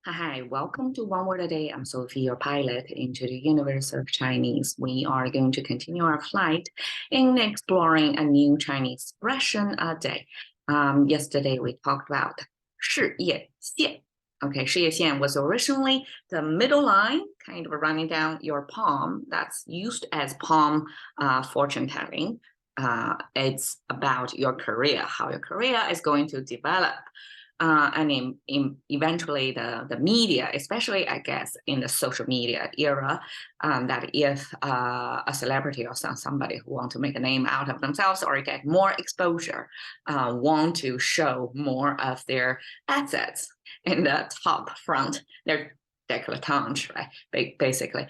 Hi, welcome to One Word a Day. I'm Sophie, your pilot into the universe of Chinese. We are going to continue our flight in exploring a new Chinese expression a day. Yesterday we talked about 事业线. Okay, 事业线 was originally the middle line, kind of running down your palm. That's used as palm fortune telling. It's about your career, how your career is going to develop. And eventually the media, especially I guess in the social media era, that if a celebrity or somebody who want to make a name out of themselves or get more exposure, want to show more of their assets in the top front, their décolletage, right? Basically,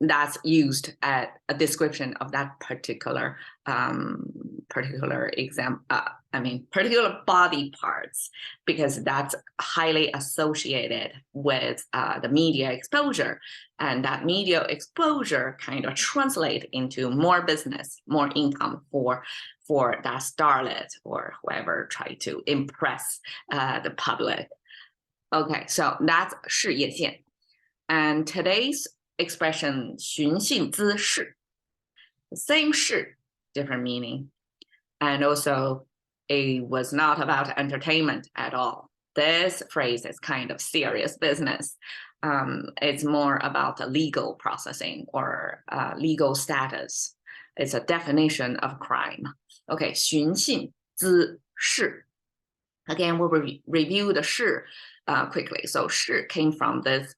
that's used as a description of that particular particular body parts, because that's highly associated with the media exposure, and that media exposure kind of translate into more business, more income for that starlet or whoever try to impress the public. Okay, so that's 事业线. And today's expression 寻衅滋事, the same 事, different meaning. And also, it was not about entertainment at all. This phrase is kind of serious business. It's more about a legal processing or legal status. It's a definition of crime. Okay, 寻衅滋事. Again, we'll review the 事 quickly. So 事 came from this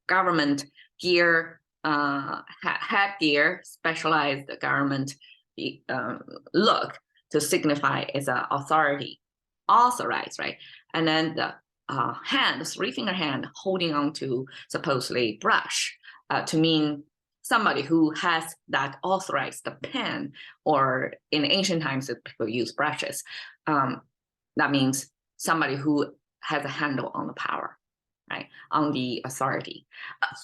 government gear, headgear, specialized government look to signify as an authority, authorized, right? And then the hand, three-finger hand, holding on to supposedly brush to mean somebody who has that authorized pen, or in ancient times people use brushes. That means somebody who has a handle on the power, right? On the authority.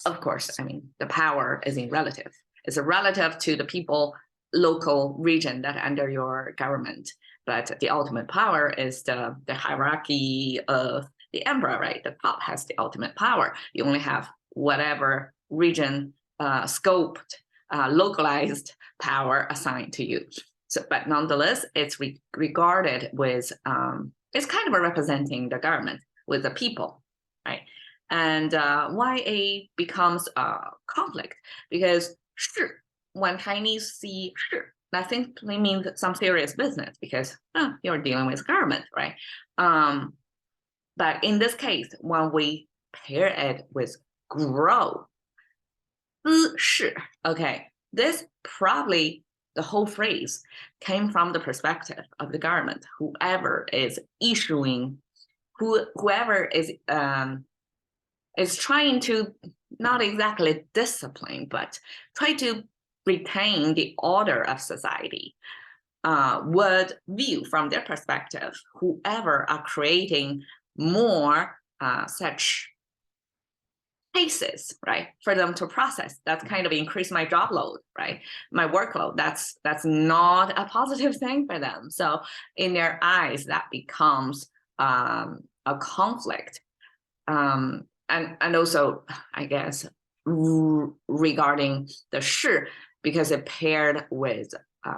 Of course, I mean, the power is in relative. It's a relative to the people, local region that under your government. But the ultimate power is the hierarchy of the emperor, right? The top has the ultimate power. You only have whatever region, scoped, localized power assigned to you. So, but nonetheless, it's regarded with, it's kind of representing the government with the people, right? And why it becomes a conflict? Because 是, when Chinese see 是, that simply means some serious business, because you're dealing with government, right? But in this case, when we pair it with grow, 滋事, okay, this probably, the whole phrase came from the perspective of the government. Whoever is issuing, whoever is trying to not exactly discipline, but try to retain the order of society, would view from their perspective whoever are creating more such cases, right, for them to process. That's kind of increase my job load, right, my workload. That's not a positive thing for them. So in their eyes, that becomes a conflict. And also, I guess, regarding the 是, because it paired with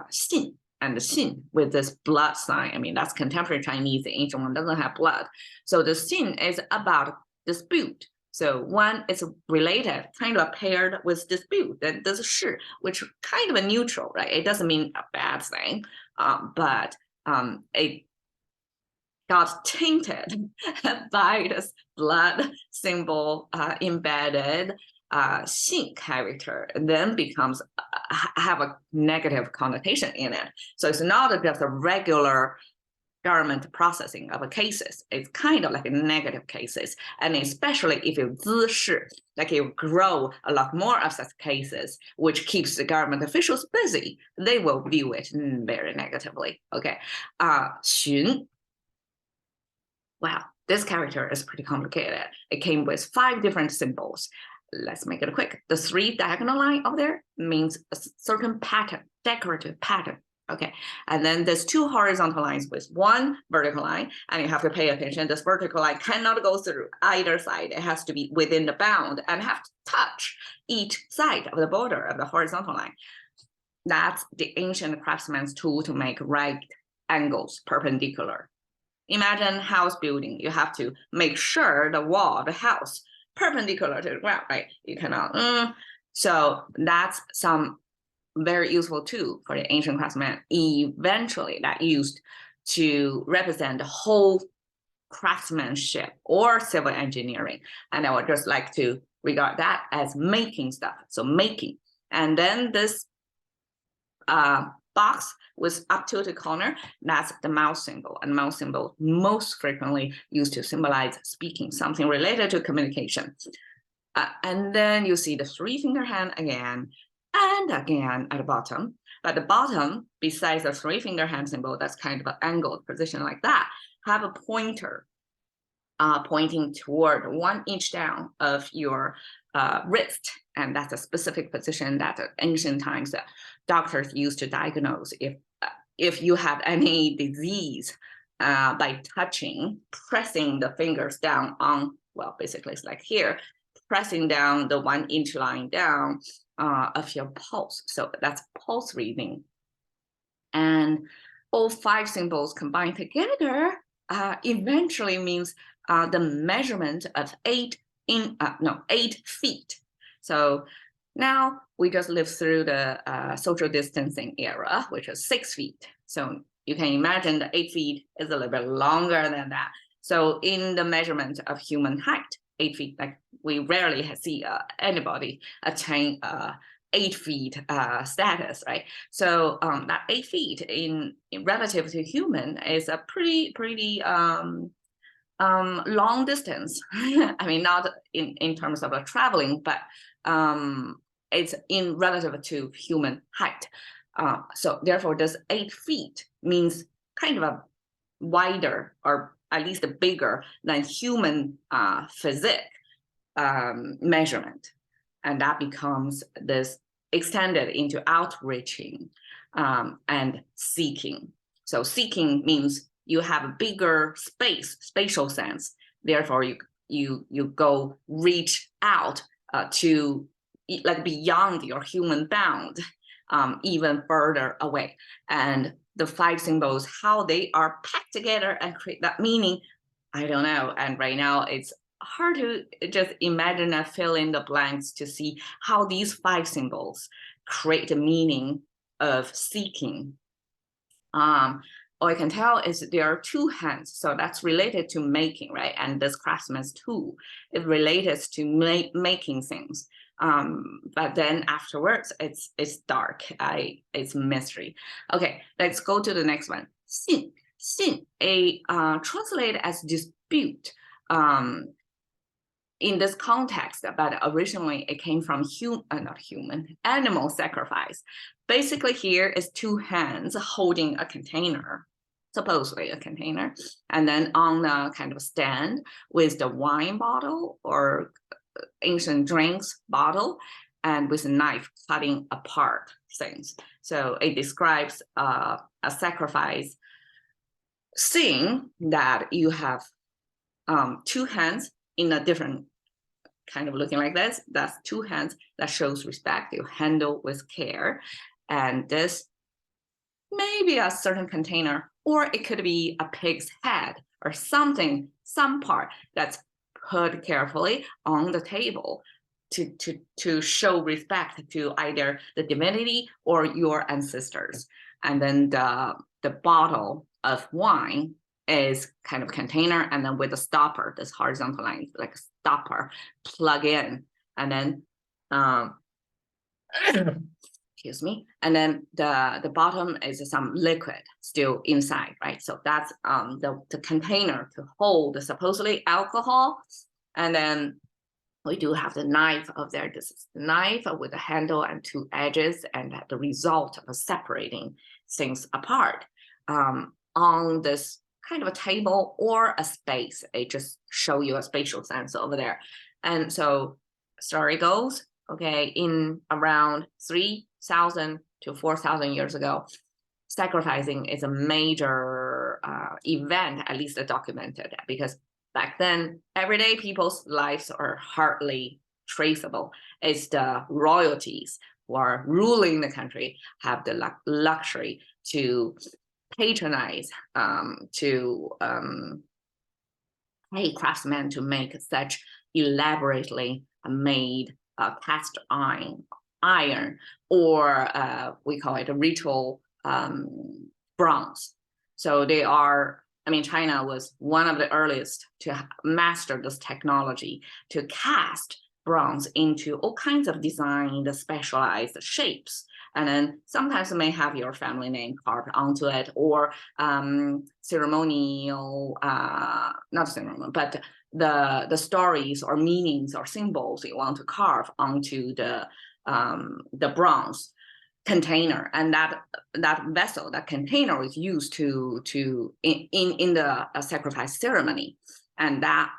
信, and the 信 with this blood sign. I mean, that's contemporary Chinese. The ancient one doesn't have blood. So the 信 is about dispute. So one is related, kind of paired with dispute. Then there's 是, which kind of a neutral, right? It doesn't mean a bad thing, but it got tainted by this blood symbol embedded 信 character, and then becomes have a negative connotation in it. So it's not just a regular government processing of a cases. It's kind of like a negative cases, and especially if you 滋事, like you grow a lot more of such cases, which keeps the government officials busy, they will view it very negatively. Okay, 寻. Wow, this character is pretty complicated. It came with 5 different symbols. Let's make it quick. The 3 diagonal line up there means a certain pattern, decorative pattern. Okay, and then there's two horizontal lines with one vertical line, and you have to pay attention. This vertical line cannot go through either side. It has to be within the bound and have to touch each side of the border of the horizontal line. That's the ancient craftsman's tool to make right angles perpendicular. Imagine house building. You have to make sure the wall of the house perpendicular to the ground, right? You cannot. So that's some very useful tool for the ancient craftsmen eventually that used to represent the whole craftsmanship or civil engineering. And I would just like to regard that as making stuff. So making. And then this box with up tilted corner, that's the mouth symbol. And mouth symbol most frequently used to symbolize speaking, something related to communication. And then you see the three-finger hand again, and again at the bottom. But the bottom, besides the three-finger hand symbol, that's kind of an angled position like that, have a pointer pointing toward 1 inch down of your wrist. And that's a specific position that in ancient times doctors used to diagnose if you have any disease by touching, pressing the fingers down on, well, basically it's like here, pressing down the 1 inch line down of your pulse. So that's pulse reading. And all 5 symbols combined together eventually means the measurement of 8 feet. So now we just lived through the social distancing era, which is 6 feet. So you can imagine the 8 feet is a little bit longer than that. So in the measurement of human height, 8 feet, like we rarely see anybody attain 8 feet status, right? So that 8 feet in relative to human is a pretty long distance. I mean, not in terms of traveling, but it's in relative to human height. So therefore, this 8 feet means kind of a wider or at least bigger than human physique measurement. And that becomes this extended into outreaching and seeking. So seeking means you have a bigger spatial sense. Therefore, you go reach out to like beyond your human bound, even further away. And the 5 symbols, how they are packed together and create that meaning, I don't know. And right now it's hard to just imagine and fill in the blanks to see how these 5 symbols create the meaning of seeking. All I can tell is there are 2 hands, so that's related to making, right? And this craftsman's tool is related to making things. But then afterwards, it's dark. It's mystery. Okay, let's go to the next one. Xin, translated as dispute. In this context, but originally it came from animal sacrifice. Basically here is 2 hands holding a container, supposedly a container, and then on the kind of stand with the wine bottle or ancient drinks bottle, and with a knife cutting apart things. So it describes a sacrifice scene that you have 2 hands in a different kind of looking like this. That's 2 hands that shows respect. You handle with care. And this may be a certain container, or it could be a pig's head or something, some part that's put carefully on the table to show respect to either the divinity or your ancestors. And then the bottle of wine is kind of container, and then with a stopper, this horizontal line, like a stopper, plug in, and then excuse me, and then the bottom is some liquid still inside, right? So that's the container to hold supposedly alcohol. And then we do have the knife of there. This is the knife with a handle and 2 edges, and the result of separating things apart on this kind of a table or a space. It just show you a spatial sense over there. And so story goes, okay, in around 3,000 to 4,000 years ago, sacrificing is a major event, at least documented, because back then, everyday people's lives are hardly traceable. It's the royalties who are ruling the country have the luxury to patronize, to pay craftsmen to make such elaborately made cast iron, or we call it a ritual bronze. So they are, I mean, China was one of the earliest to master this technology to cast bronze into all kinds of designed, specialized shapes. And then sometimes it may have your family name carved onto it, or ceremonial, not ceremonial, but the stories or meanings or symbols you want to carve onto the bronze container, and that vessel, that container is used in the sacrifice ceremony, and that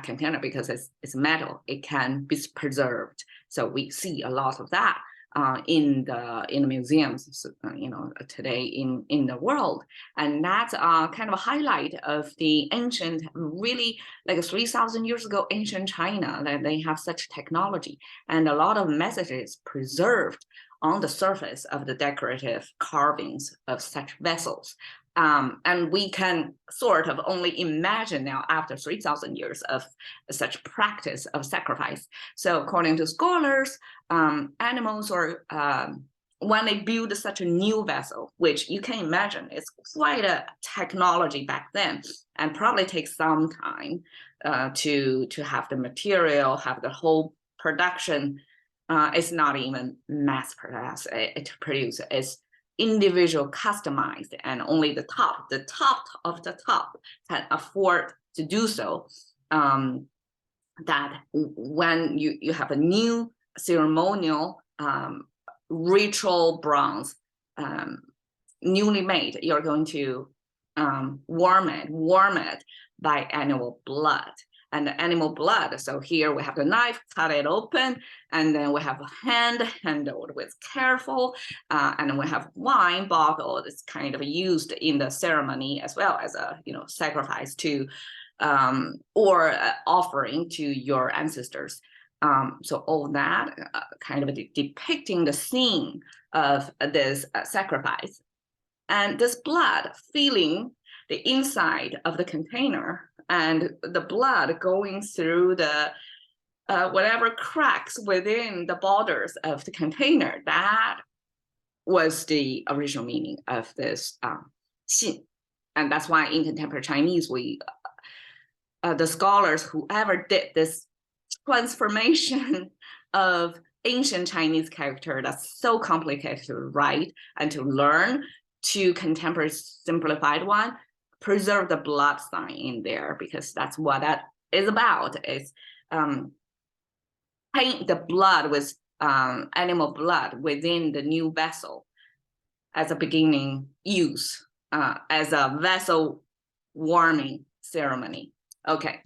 container, because it's metal, it can be preserved. So we see a lot of that in the museums, today in the world, and that's kind of a highlight of the ancient, really like 3,000 years ago, ancient China, that they have such technology, and a lot of messages preserved on the surface of the decorative carvings of such vessels. And we can sort of only imagine now, after 3,000 years of such practice of sacrifice. So according to scholars, animals, or when they build such a new vessel, which you can imagine is quite a technology back then, and probably takes some time to have the material, have the whole production. It's not even mass produced to produce. It's individual customized, and only the top of the top can afford to do so. That when you have a new ceremonial ritual bronze, newly made, you're going to warm it by animal blood. And the animal blood, so here we have the knife, cut it open, and then we have a hand handled with careful, and then we have wine bottle that's kind of used in the ceremony as well as a sacrifice to or offering to your ancestors. So all that kind of depicting the scene of this sacrifice, and this blood filling the inside of the container, and the blood going through the whatever cracks within the borders of the container. That was the original meaning of this xin. And that's why in contemporary Chinese, we the scholars, whoever did this transformation of ancient Chinese character that's so complicated to write and to learn, to contemporary simplified one, preserve the blood sign in there, because that's what that is about. Is paint the blood with animal blood within the new vessel as a beginning use, as a vessel warming ceremony. Okay,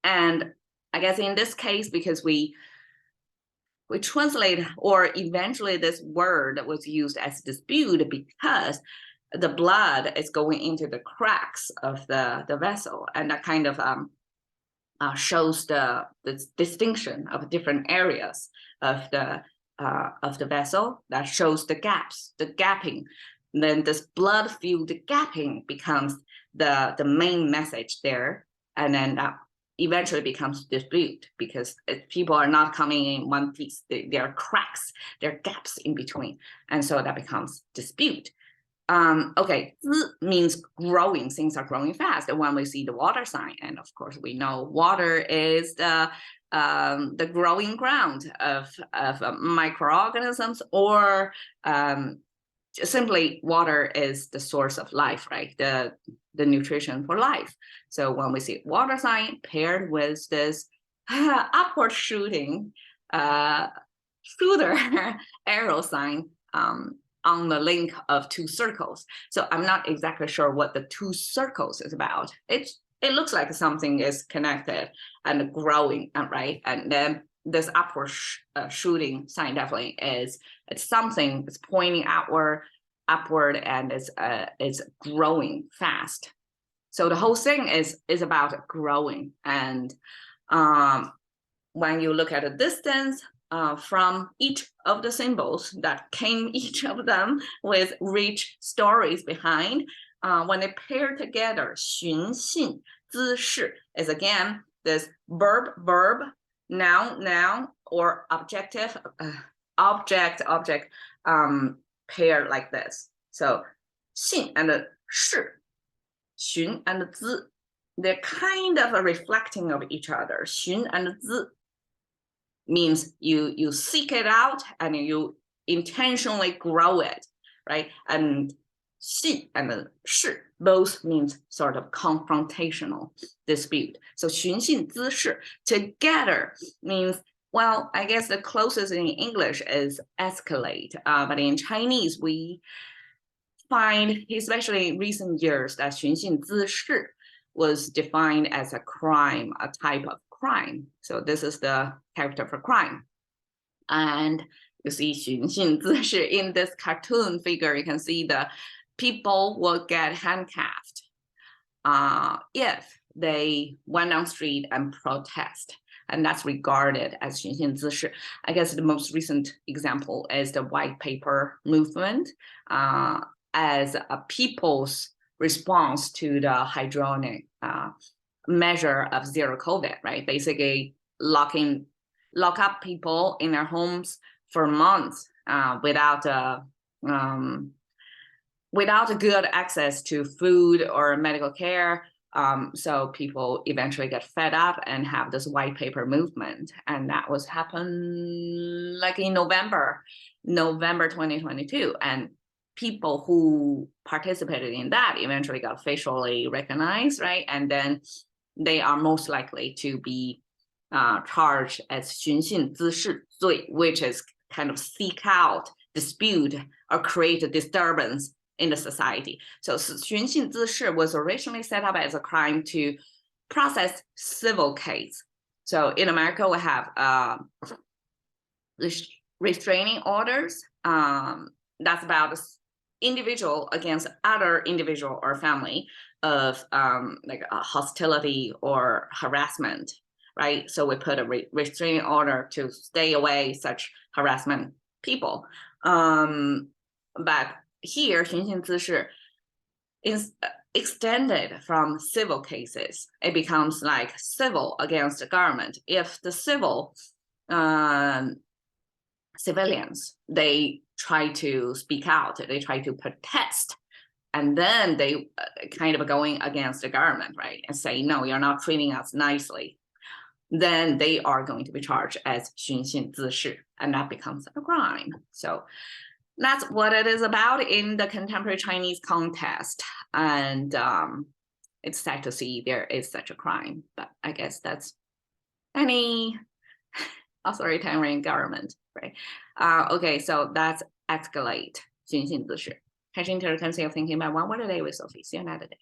and I guess in this case, because we translate, or eventually this word was used as dispute, because the blood is going into the cracks of the vessel, and that kind of shows the distinction of different areas of the vessel. That shows the gaps, the gapping. And then this blood-filled gapping becomes the main message there, and then that eventually becomes dispute, because people are not coming in one piece. There are cracks, there are gaps in between, and so that becomes dispute. Okay, zi means growing, things are growing fast. And when we see the water sign, and of course we know water is the growing ground of microorganisms, or simply water is the source of life, right? The nutrition for life. So when we see water sign paired with this upward shooting shooter arrow sign on the link of two circles. So I'm not exactly sure what the two circles is about. It looks like something is connected and growing, right? And then this upward shooting sign definitely is, it's something that's pointing outward, upward and is growing fast. So the whole thing is about growing. And when you look at the distance from each of the symbols that came, each of them with rich stories behind, when they pair together, 寻衅滋事 is again this verb, noun, or object, pair like this. So 信 and 事, 寻 and 滋, they're kind of a reflecting of each other. 寻 and 滋 means you seek it out and you intentionally grow it, right? And 信 and 事 both means sort of confrontational dispute. So 寻衅滋事 together means, well, I guess the closest in English is escalate, but in Chinese we find, especially in recent years, that 寻衅滋事 was defined as a crime, a type of crime. So this is the character for crime. And you see 寻衅滋事 in this cartoon figure, you can see the people will get handcuffed if they went on street and protest. And that's regarded as 寻衅滋事. I guess the most recent example is the white paper movement as a people's response to the hydronic measure of zero COVID, right? Basically lock up people in their homes for months without good access to food or medical care. So people eventually get fed up and have this white paper movement. And that was happened like in November 2022. And people who participated in that eventually got facially recognized, right? And then they are most likely to be charged as 寻衅滋事罪, which is kind of seek out, dispute, or create a disturbance in the society. So 寻衅滋事 was originally set up as a crime to process civil case. So in America, we have restraining orders. That's about individual against other individual or family of like a hostility or harassment, right? So we put a restraining order to stay away such harassment people. But here, 寻衅滋事 is extended from civil cases. It becomes like civil against the government. If the civilians, they try to speak out, they try to protest, and then they kind of going against the government, right? And say, no, you're not treating us nicely. Then they are going to be charged as 寻衅滋事, and that becomes a crime. So that's what it is about in the contemporary Chinese context. And it's sad to see there is such a crime, but I guess that's any authoritarian government, right? Okay, so that's escalate, 寻衅滋事. Catching the tendency of thinking about one word a day with Sophie. See you another day.